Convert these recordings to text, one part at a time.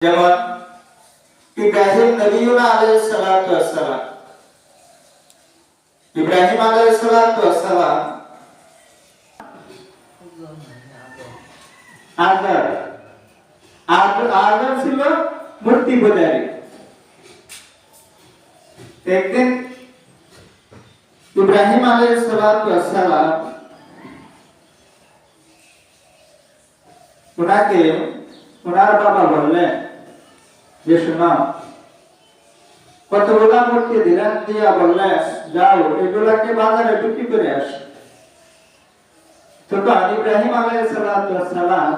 যেমন ইব্রাহিম নবিয়ুনা আলাইহিস সালাতু ওয়াস সালাম, ইব্রাহিম আলাইহিস সালাতু ওয়াস সালাম আদর ছিল মূর্তি পূজারী। একদিন ইব্রাহিম আলাইহিস সালাতু ওয়াস সালাম ওনাকে ওনার বাবা বললেন যে শোনো, কতগুলা মূর্তি দিলেন, দিয়া বললেন যাও এগুলাকে বাজারে বিক্রি করে আসো। তখন ইব্রাহিম আলাইহিস সালাতু ওয়াস সালাম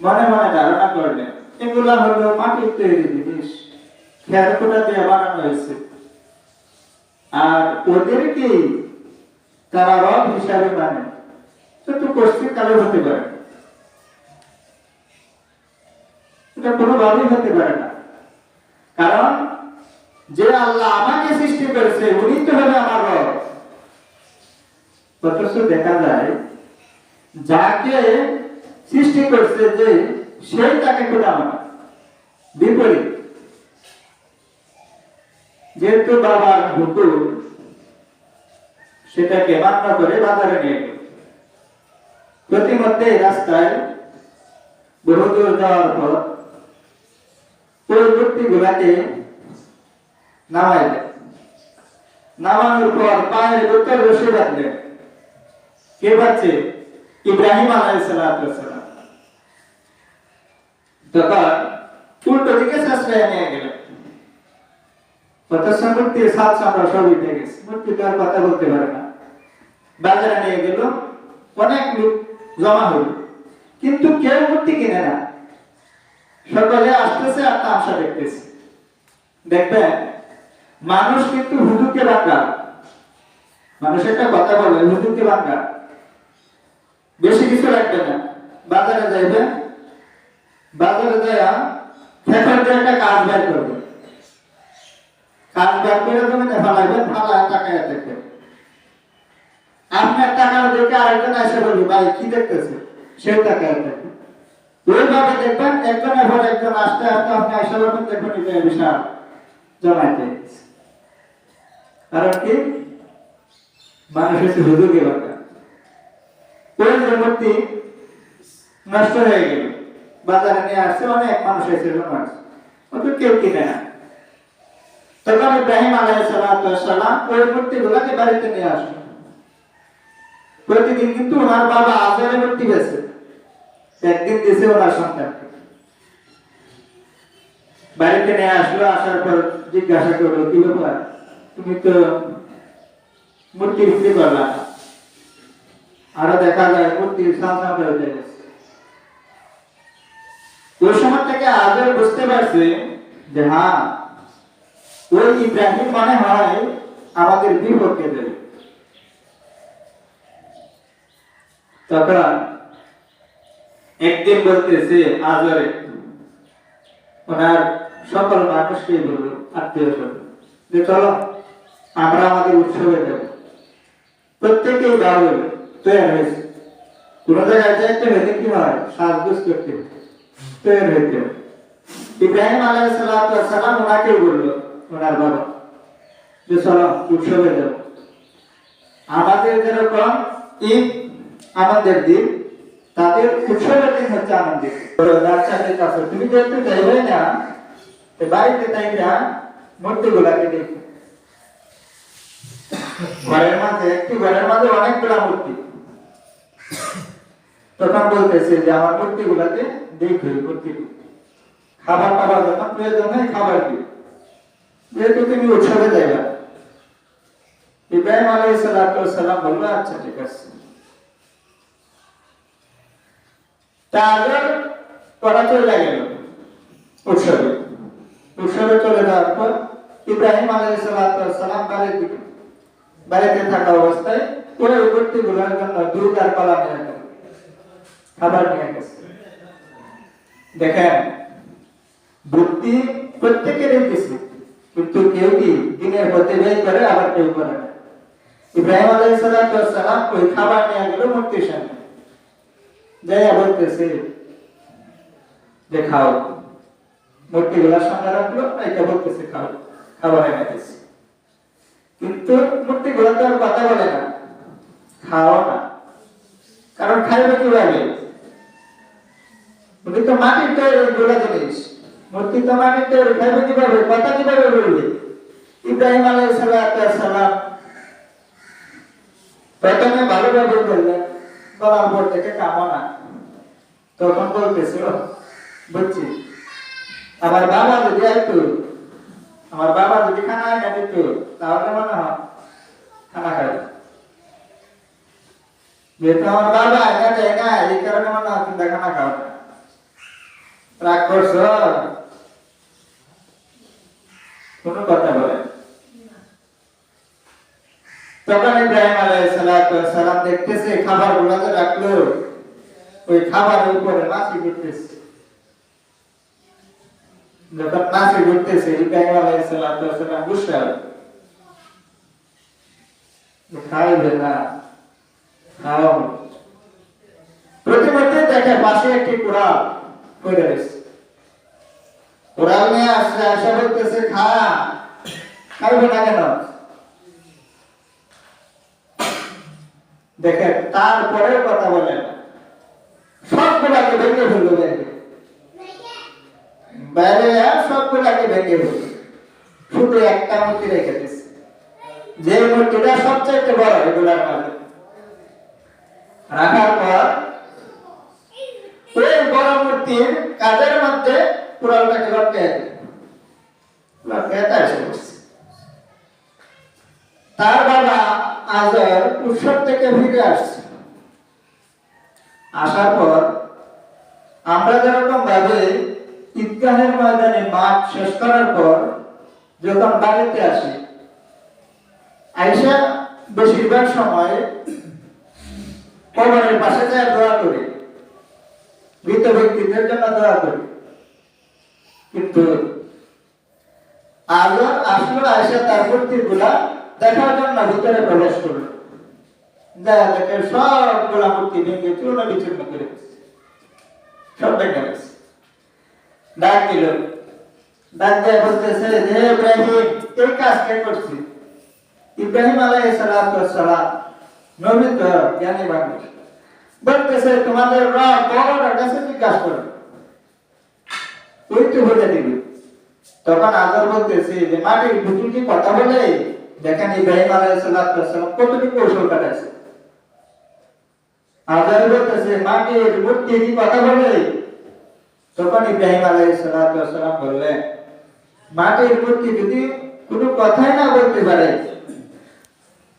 মনে মনে ধারণা করলেন এগুলা হলো মাটির তৈরি জিনিস, খেরকুটা দিয়ে বানানো হয়েছে, আর ওদেরকে তারা রব হিসাবে মানে তো কষ্টির কালে হতে পারে, এটা কোনোভাবেই হতে পারে না। কারণ যে আল্লাহ আমাকে সৃষ্টি করেছে উনি তো হলো আমার রব। অথচ দেখা যায় যাকে সৃষ্টি করছে যে সেই তাকে খোদা মানে, বিপরীত। যেহেতু বাবার হুকুম সেটাকে মান্য করে বাজারে নিয়ে গেল। প্রতিমধ্যে রাস্তায় বহু দূর যাওয়ার পর ওই মূর্তি গুলাকে নামাইলেন, নামানোর পর পায়ের ভিতর রশি বাঁধলেন। কে বাঁধছে? ইব্রাহিম আলাইহিস সালাতু ওয়াস সালাম। তখন উল্টো দিকে সাসরায় নিয়ে গেলেন। অথচ মূর্তির সাত সামরা সব উঠে গেছে, মূর্তি তো আর কথা বলতে পারে না। বাজারে নিয়ে গেল, অনেক লোক জমা হল, কিন্তু কেউ মূর্তি কিনে না। সকলে আসতেছে আর তামসা দেখতেছে। দেখবেন মানুষ কিন্তু হুজুরকে বাঙ্গা, মানুষ একটা কথা বলে হুজুরকে বাঙ্গা, বেশি কিছু রাখবে না। বাজারে যাইবেন, বাজারে যাইয়া খেতের দিয়ে একটা কাজ বের করবে, কাজ বের করে জমিনে ফালাইবেন, ফালায় টাকায় দেখবেন। আপনার টাকার দেখে আরেকজন এসে বলবে ভাই কি দেখতেছে, সেও টাকায় দেখবে। ওইভাবে দেখবেন একজনের পর একজন আস্তে আস্তে আপনি আইসা বলবেন দেখবেন এটা বিশাল জমাইতে। কারণ কি? মানুষ হচ্ছে হুজুরকে বাঙ্গা। ওই যে মূর্তি নষ্ট হয়ে গেল, বাজারে নিয়ে আসছে, অনেক মানুষ এসে জমা আসছে, অত কেউ কিনে না। তখন ইব্রাহিম আলাইহিস সালাতু ওয়াস সালাম ওই মূর্তিগুলোকে বাড়িতে নিয়ে আসলো। প্রতিদিন কিন্তু ওনার বাবা আজারে মূর্তি বেছে, একদিন দিয়েছে ওনার সন্তানকে। বাড়িতে নিয়ে আসলো, আসার পর জিজ্ঞাসা করলো কি ব্যাপার, তুমি তো মূর্তি বিক্রি করলা, আরো দেখা যায় মূর্তি সামনে হয়ে গেছে। ওই সময় থেকে আজও বুঝতে পারছে যে হ্যাঁ ওই ইব্রাহিম মনে হয় আমাদের বিপক্ষে দেবে। তখন একদিন বলতেছে আজরে ওনার সকল মানুষকে বলল, আত্মীয় স্বজন, যে চলো আমরা আমাদের উৎসবে যাব। প্রত্যেকেই দাও তৈরি হয়েছে। কোন জায়গায় যাইতে হলে কি হয়, সাজগোজ করতে তৈরি হইতে। ইব্রাহিম আলাইহিস সালাতু ওয়াস সালাম ওনাকেও বলল, ওনার বাবা, যে চলো উৎসবে যাব। আমাদের যেরকম ঈদ আনন্দের দিন, তাদের উৎসবের দিন হচ্ছে আনন্দের। তুমি যেহেতু যাইবে না, বাড়িতে তাই না মূর্তি গুলাকে দেখো। ঘরের মাঝে একটি ঘরের মাঝে অনেকগুলা মূর্তি। তখন বলতেছে যে আমার মূর্তি গুলাকে দেখো, মূর্তি খাবার টাবার যখন প্রয়োজন হয় খাবার দিও, যেহেতু তুমি উৎসবে যাইবা। ইব্রাহিম আলাইহিস সালাতু ওয়াস সালাম বলল আচ্ছা ঠিক আছে। তারপর করা চলে গেল উৎসবে। উৎসবে চলে যাওয়ার পর ইব্রাহিম আলাইহিস সালাতু ওয়াস সালাম বাড়িতে থাকা অবস্থায় ওই মূর্তি গুলোর জন্য দুধ আর কলা নিয়ে গেল, খাবার নিয়ে গেছে। দেখেন বুদ্ধি প্রত্যেকেরই কিছু, কিন্তু কেউ কি দিনের পথে ব্যয় করে, আবার কেউ করে না। ইব্রাহিম আলাইহিস সালাতু ওয়াস সালাম ওই খাবার নিয়ে গেল মূর্তির সামনে, যাইয়া বলতেছে যে খাও। মূর্তিগুলার সামনে রাখলো, এটা বলতেছে খাও, খাবার এনে দিচ্ছে। কিন্তু মূর্তিগুলা তো আর কথা বলে না, খাও না, কারণ খাইবে কিভাবে? মূর্তি তো মাটির তৈরি, গোলা জিনিস, মূর্তি তো মাটির তৈরি, খাইবে কিভাবে? কথা কিভাবে বলবে? ইব্রাহিম আলাইহিস সালাম প্রথমে ভালোভাবে বললেন, বলার পর থেকে কামো না। তখন বলতেছিল, বুঝছি, আমার বাবা যদি আসতো, আমার বাবা যদি খানা এনে দিত, তাহলে মনে হয় খানা খাবে। যেহেতু আমার বাবা এনে দেয় না, এই কারণে মনে হয় তুমি খানা খাও না। রাগ করছ? কোন কথা বলে। তখন ইব্রাহিম আলাইহিস সালাম দেখতেছে খাবার গুলা যে রাখলো, ওই খাবারের উপরে মাছি ঘুরতেছে। যখন মাছি ঘুরতেছে, ইব্রাহিম আলাইহিস সালাম গুসা খাইবে না, খাও। প্রতিমধ্যে দেখে পাশে একটি কোরাল পড়ে রয়েছে। কোরাল নিয়ে আসছে, আসা বলতেছে খা, খাইবে না কেন? দেখে তারপরেও কথা বলে না, সবগুলাকে ভেঙে ফেললো, বাইরে সবগুলাকে ভেঙে ফেললো, শুধু একটা মূর্তি রেখে দিচ্ছে, যে মূর্তিটা সবচেয়ে বড় এগুলার মাঝে। রাখার পর ওই বড় মূর্তির কাঁধের মধ্যে কুড়ালটাকে লটকে এসে বসছে। তার বাবা আজর উৎসব থেকে ফিরে আসছে। আসার পর আমরা যেরকম ভাবে ঈদগাহের ময়দানে মাঠ শেষ করার পর যখন বাড়িতে আসি, আইসা বেশিরভাগ সময় কবরের পাশে যায় দোয়া করি, মৃত ব্যক্তিদের জন্য দোয়া করি। কিন্তু আজর আসলো, আইসা তার মূর্তিগুলা দেখার জন্য ভিতরে প্রবেশ করলো। দেখা দেখে সবগুলা মূর্তি ভেঙে চূর্ণ বিচূর্ণ করে সব ভেঙে গেছে। ডাক দিল, ডাক দিয়ে বলতেছে যে ইব্রাহিম, এই কাজ কে করছি? ইব্রাহিম আলাইহিস সালাম নবী তো জ্ঞানী মানুষ, বলতেছে তোমাদের রব বড়টার কাছে জিজ্ঞাসা করো, তুই তো বলে দিবি। তখন আজর বলতেছে যে মাটির পুতুল কি কথা বলে? দেখেন ইব্রাহিম আলাইহিস সালাম কতটুকু কৌশল কাটাইছে। আজর বলতেছে মাটির মূর্তি কি কথা বলে? তখন ইব্রাহিম আলাইহিস সালাম বললেন, মাটির মূর্তি যদি কোনো কথাই না বলতে পারে,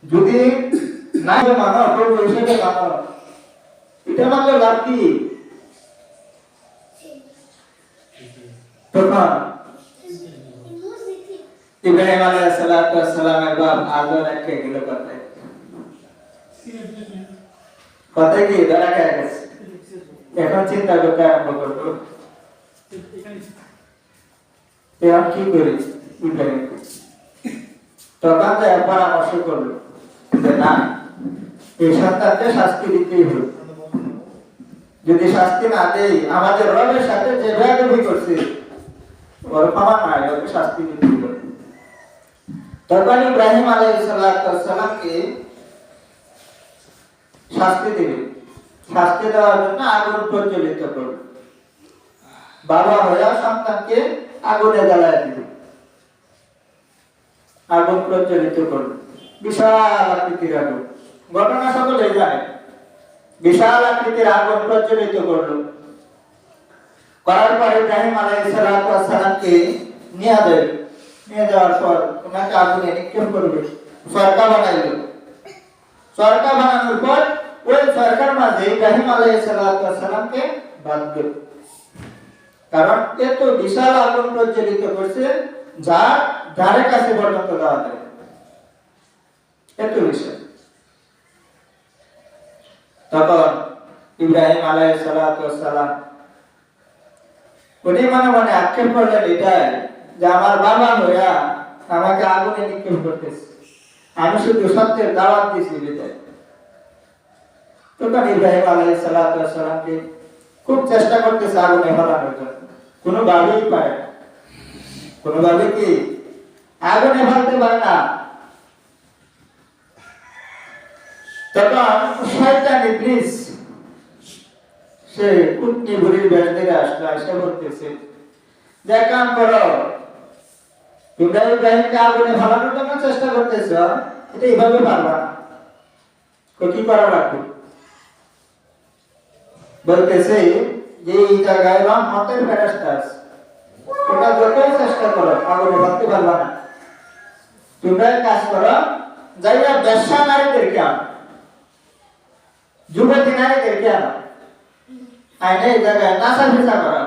যদি না মানো, প্রভু হিসেবে মানো, এটা মানলে লাভ কি? তখন ইব্রাহিম আলাইহিস সালামের বাপ আজর একে গেল কথায়, কথায় কি ধরা গেছে। এখন চিন্তা করতে আরম্ভ করবো, কি করি ইব্রাহিম। তখন পরামর্শ করলো যে না, এই সন্তানকে শাস্তি দিতেই হবে। যদি শাস্তি না দেই, আমাদের রবের সাথে যে বেয়াদবি করছে ওর ক্ষমা নাই, ওকে শাস্তি দিতেই হবে। তখন ইব্রাহিম আলাইহিস সালামকে শাস্তি দিবে, শাস্তি দেওয়ার জন্য আগুন প্রজ্বলিত করবে। বাবা হইয়া সন্তানকে আগুনে জ্বালায় দিবে, আগুন প্রজ্বলিত করবে, বিশাল আকৃতির আগুন। ঘটনা সকলেই জানে, বিশাল আকৃতির আগুন প্রজ্বলিত করলো। করার পর ইব্রাহিম আলাইহিস সালামকে নিয়ে যাওয়ার পর ওনাকে আগুনে নিক্ষেপ করবে, সরকা বানাইল। সরকা বানানোর পর ওই সরকার মাঝে ইব্রাহিম আলাইহিস সালামকে বাঁধবে, কারণ এত বিশাল আগুন প্রজ্বলিত করছে যা ধারে কাছে পর্যন্ত যাওয়া যায়, এত বিশাল। তখন ইব্রাহিম আলাইহিস সালাম উনি মনে মনে আক্ষেপ করলেন এটাই যে আমার বাবা হইয়া আমাকে আগুনে নিক্ষেপ করতেছে, আমি শুধু সত্যের দাওয়াত দিছি বিদায়। তখন ইব্রাহিম আলাইহিস সালামকে খুব চেষ্টা করতেছে আগুনে ফেলানোর জন্য, কোনো ভাবেই পারে না। কোনোভাবে কি আগুনে ফেলতে পারে না। তখন শয়তান ইবলিস সে উটনি বুড়ির বেশ ধরে আসলো, এসে বলতেছে যে কাম করো, তোমরা ইব্রাহিমকে আগুনে ফেলানোর জন্য চেষ্টা করতেছ, এটা এইভাবে পারবা না, কি করা লাগবে? বলতেছে যে এই জায়গায় রহমতের ফেরেশতা আছে, তোমরা যতই চেষ্টা করো আগুনে ফেলতে পারবা না। তোমরা কাজ করো, যাইয়া বেশ্যা নারীদেরকে আনো, যুবতী নারীদেরকে আনো, আইনে এই জায়গায় নাচা ভিসা করা।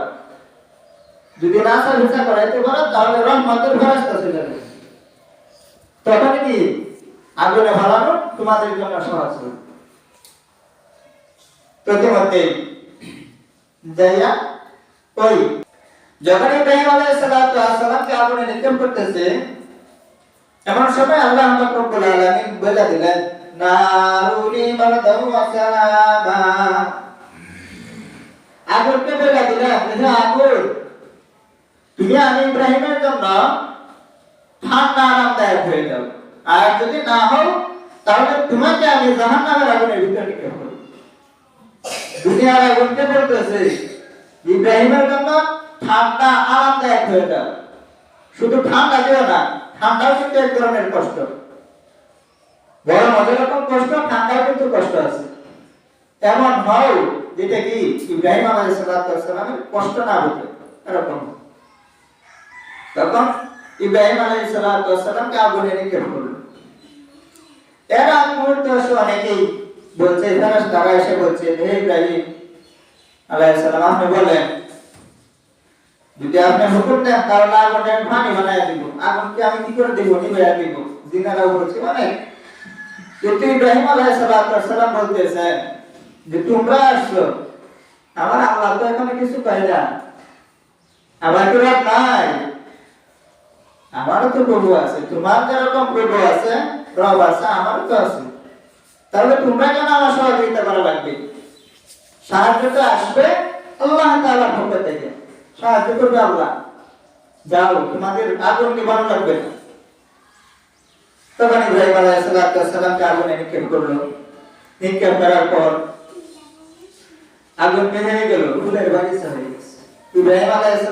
যদি নাচা ভিসা করাইতে পারো তাহলে রহমতের ফেরেশতা চলে যাবে, তখন কি আগুনে ফেলানো তোমাদের জন্য সহজ হবে। প্রতিমধ্যে যাইয়া ওই যখন ইব্রাহিম আলাইহিস সালামকে আগুনে নিক্ষেপ করতেছে, এমন সময় আল্লাহ রাব্বুল আলামিন বলে দিলেন নারুনি বারদাউ ওয়া সালামা, আগুনকে বলে দিলেন যে আগুন তুমি আমি ইব্রাহিমের জন্য ঠান্ডা আরামদায়ক হয়ে যাও, আর যদি না হও তাহলে তোমাকে আমি জাহান্নামের আগুনের ভিতরে নিক্ষেপ করব। দুনিয়ার আগুনকে বলতেছে ইব্রাহিমের জন্য ঠান্ডা আরামদায়ক হয়ে যাও, শুধু ঠান্ডা দিও না, ঠান্ডাও কিন্তু এক ধরনের কষ্ট, গরম যেরকম কষ্ট ঠান্ডাও কিন্তু কষ্ট আছে। এমন হও যেটা কি ইব্রাহিম আলাইহিস সালামের কষ্ট না হতো এরকম। তখন ইব্রাহিম আলাইহিস সালামকে আগুনে নিক্ষেপ করল। এর আগ মুহূর্তে অনেকেই বলছে, তারা এসে বলছে হে ইব্রাহিম আলাইহিস সালাম, আপনি বলেন যদি আপনি হুকুম দেন তাহলে আগুনে পানি বানায় দিব, আগুনকে আমি কি করে দিব, নিভাইয়া দিব। জিনারা বলছে অনেক, কিন্তু ইব্রাহিম আলাইহিস সালাম বলতেছেন যে তোমরা আসছো, আমার আল্লাহ তো এখানে কিছু পাই না, আমার কি রব নাই, আমারও তো প্রভু আছে, তোমার যেরকম প্রভু আছে রব আছে আমারও তো আছে, তাহলে তোমরা কেন আমার সহযোগিতা করা লাগবে? সাহায্য তো আসবে আল্লাহ তাআলার পক্ষ থেকে, সাহায্য করবে আল্লাহ, যাও তোমাদের আগুন নিভানো লাগবে না। তখন ইব্রাহিম আলাইহিস সালামকে আগুনে নিক্ষেপ করলো। নিক্ষেপ করার পর আগুন নিভে গেল, ফুলের বাগিচা হয়ে গেছে। ইব্রাহিম আলাইহিস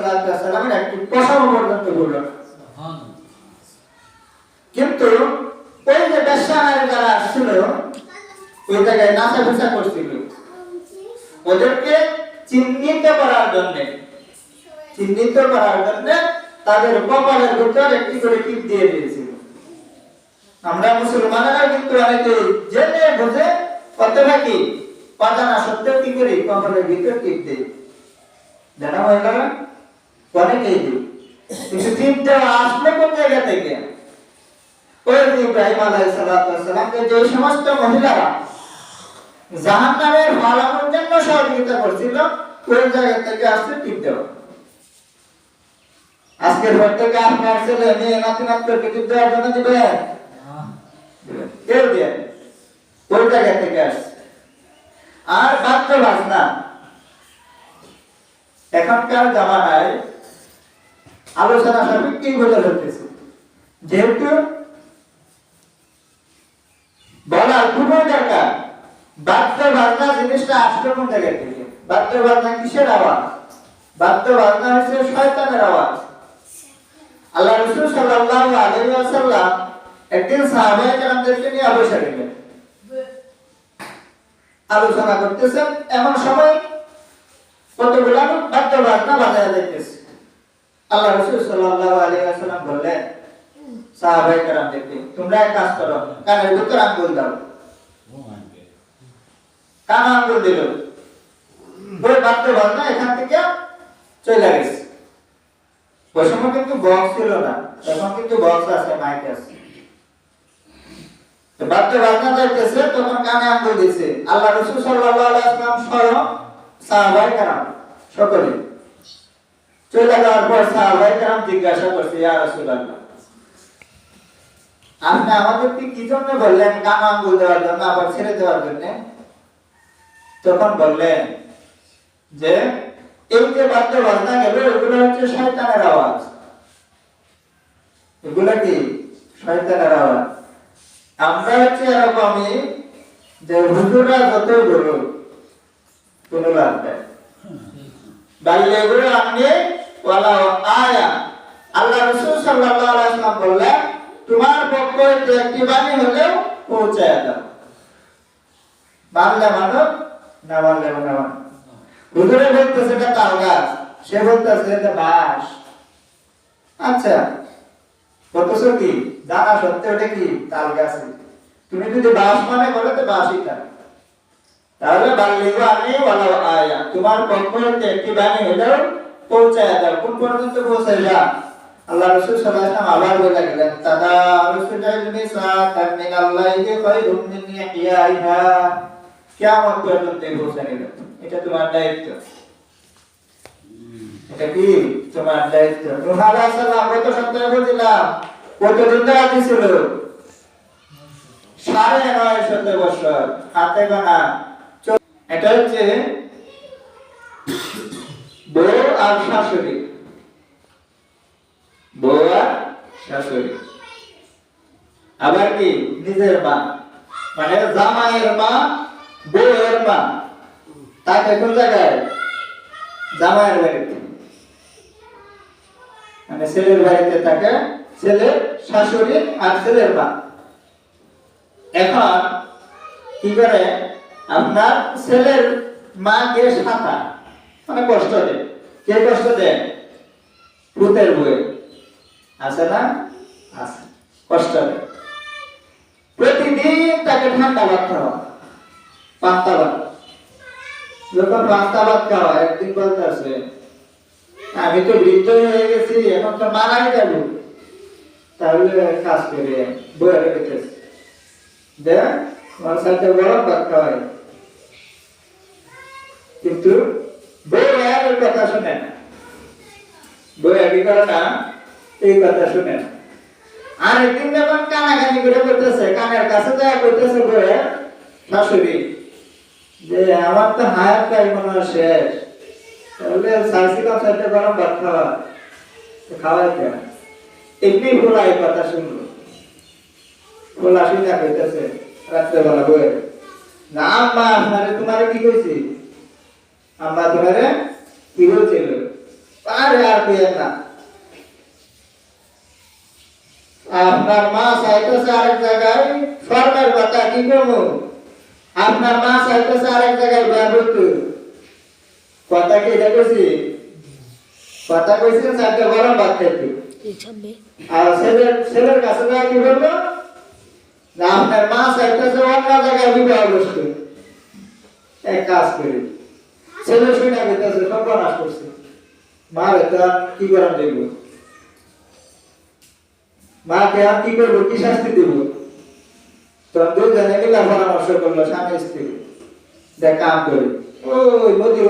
সালামের একটি পশম পর্যন্ত পড়ল না। কিন্তু ওই যে বেশ্যা নারী যারা আসছিল ওই জায়গায় নাচা ভিসা করছিল, ওদেরকে চিহ্নিত করার জন্য তাদের কপালের ভিতর একটি করে টিপ দিয়ে দিয়েছিল। আমরা মুসলমানেরা কিন্তু অনেকে জেনে বুঝে অথবা কি অজানা সত্ত্বেও কি করি কপালের ভিতর টিপ দেই, জানা হয়ে গেল অনেকেই দিই, কিন্তু টিপ দেওয়া আসলে কোন জায়গা থেকে? ওই ইব্রাহিম আলাইহিস সালামকে যে সমস্ত মহিলারা জাহান্নামের ফালানোর জন্য সহযোগিতা করছিল ওই জায়গা থেকে আসলে টিপ দেওয়া। আজকের পর থেকে আপনার ছেলে মেয়ে নাতি নাতনিকে টিপ দেওয়ার জন্য দিবেন, কেউ দেন ওই জায়গা থেকে আসছে। আর বাদ্য বাজনা এখনকার জামানায় আলোচনা সাপেক্ষেই বলে ফেলতেছে, যেহেতু বলার খুবই দরকার বাদ্য বাজনা জিনিসটা আসলে কোন জায়গা থেকে? বাদ্য বাজনা কিসের আওয়াজ? বাদ্য বাজনা হচ্ছে শয়তানের আওয়াজ। আল্লাহ রাসূল সাল্লাল্লাহু আলাইহি ওয়াসাল্লাম একদিন সাহাবায়ে কেরামদেরকে নিয়ে বসে গেলেন, আলোচনা করতেছেন, এমন সময় কতগুলো বাদ্য বাজনা বাজায় যাইতেছে। আল্লাহ রাসূল সাল্লাল্লাহু আলাইহি ওয়াসাল্লাম বললেন সাহাবায়ে কেরামদেরকে, তোমরা এক কাজ করো, কানের ভিতর আঙ্গুল দাও। কান আঙ্গুল দিল, ওই বাদ্য বাজনা এখান থেকে চলে গেছে। ওই সময় কিন্তু বক্স ছিল না, এখন কিন্তু বক্স আছে, মাইক আছে। বাদ্য বাজনা যাইতেছে, তখন কানে আঙ্গুল দিছে আল্লাহ রাসূল সাল্লাল্লাহু আলাইহি ওয়াসাল্লাম সহ সাহাবায়ে কেরাম সকলে। চলে যাওয়ার পর সাহাবায়ে কেরাম জিজ্ঞাসা করছে, ইয়া রাসূলুল্লাহ, আপনি আমাদেরকে কি জন্য বললেন কানে আঙ্গুল দেওয়ার জন্য, আবার ছেড়ে দেওয়ার জন্য? তখন বললেন যে এই যে বাদ্য বাজনা গেল এগুলো হচ্ছে শয়তানের আওয়াজ, এগুলা কি শয়তানের আওয়াজ। আমরা হচ্ছে এরকমই যে হুজুরা যতই বলুন কোনো লাভ নেই। বাল্লিগু আন্নি ওয়ালাউ আয়া। আল্লাহ রাসূল সাল্লাল্লাহু আলাইহি ওয়াসাল্লাম বললেন, তোমার পক্ষ হইতে একটি বাণী হলেও পৌঁছায় দাও। মানলে মানো, না মানলে না মানো। হুজুরে বলতেছে এটা তাল গাছ, সে বলতেছে এটা বাঁশ। আচ্ছা, কতছ কি জানা সত্ত্বেও এটা কি তাল গাছ। তুমি যদি বাঁশ মানে বলে তো বাঁশই তার। তাহলে বাল্লিগু আন্নি ওয়ালাউ আয়া, তোমার পক্ষ হইতে একটি বাণী হলেও পৌঁছায় দাও। কোন পর্যন্ত পৌঁছাইবা? আল্লাহ রাসূল সাল্লাল্লাহু আলাইহি ওয়াসাল্লাম আবার বলে গেলেন, তাদারুসুল ইলমি সাআতান মিনাল্লাইলি খায়রুম মিন ইহইহা। কিয়ামত পর্যন্ত পৌঁছানো যাবে, এটা তোমার দায়িত্ব। এটা কি তোমার দায়িত্ব। নূহ আলাইহিস সালাম কত সপ্তাহে বলছিলাম, কতদিন ধরে ছিল? ৯৫০ বছর, হাতে গোনা। এটা হচ্ছে বউ আর শাশুড়ি, বউ আর শাশুড়ি। আবার কি নিজের মা, মানে জামাইয়ের মা, বউয়ের মা। তাকে কোন জায়গায়? জামাইয়ের বাড়িতে, মানে ছেলের বাড়িতে থাকে ছেলের শাশুড়ি আর ছেলের মা। এখন কি করে? আপনার ছেলের মাকে সাঁতা মানে কষ্ট দেয়। কে কষ্ট দেয়? পুতের বউ আছে না? আছে, কষ্ট দেয়। প্রতিদিন তাকে ঠান্ডা ভাত খাওয়া, পান্তা ভাত। যখন পান্তা ভাত খাওয়া, একদিন বলতে আছে, আমি তো বৃদ্ধ হয়ে গেছি, এখন তো মারাই যাব। তাহলে কাজ করে বইয়ে রেখেছে, দেখ আমার সাথে গরম ভাত খাওয়াই। কিন্তু বই আর কথা শুনে না, বই কি করে না, এই কথা শুনে না। আর একদিন যখন কানাকানি করে করতেছে, কানের কাছে দেয়া করতেছে বইয়ে শাশুড়ি, যে আমার তো হায়ার টাইম মনে হয় শেষ, তাহলে চাইছিলাম সাথে গরম ভাত খাওয়া, খাওয়াইতে। এমনি ভোলা এই কথা শুনলো, ভোলা শুনে কইতেছে রাত্রেবেলা বইয়ে, না আম্মা আপনারে তোমারে কি কইছি? আম্মা তোমারে কি বলছিল? আরে আর কইেন না, আপনার মা চাইতেছে আরেক জায়গায় স্বর্ণের কথা, কি করবো? আপনার মা চাইতেছে আরেক জায়গায় বিয়া করতে। কথা কি এটা কইছি? কথা কইছি চাইতে গরম ভাত খাইতে। আর ছেলের কাছে যা কি বলবো? না আপনার মা চাইতেছে অন্য জায়গায় বিবাহ বসতে। এক কাজ করি, ছেলে শুনে গেছে সর্বনাশ করছে, মা এটা কি করার দেব? মাকে আর কি করবো, কি শাস্তি দেব? তখন দুজনে মিলে পরামর্শ করলো স্বামী স্ত্রী, দেখ কাম করি ওই নদীর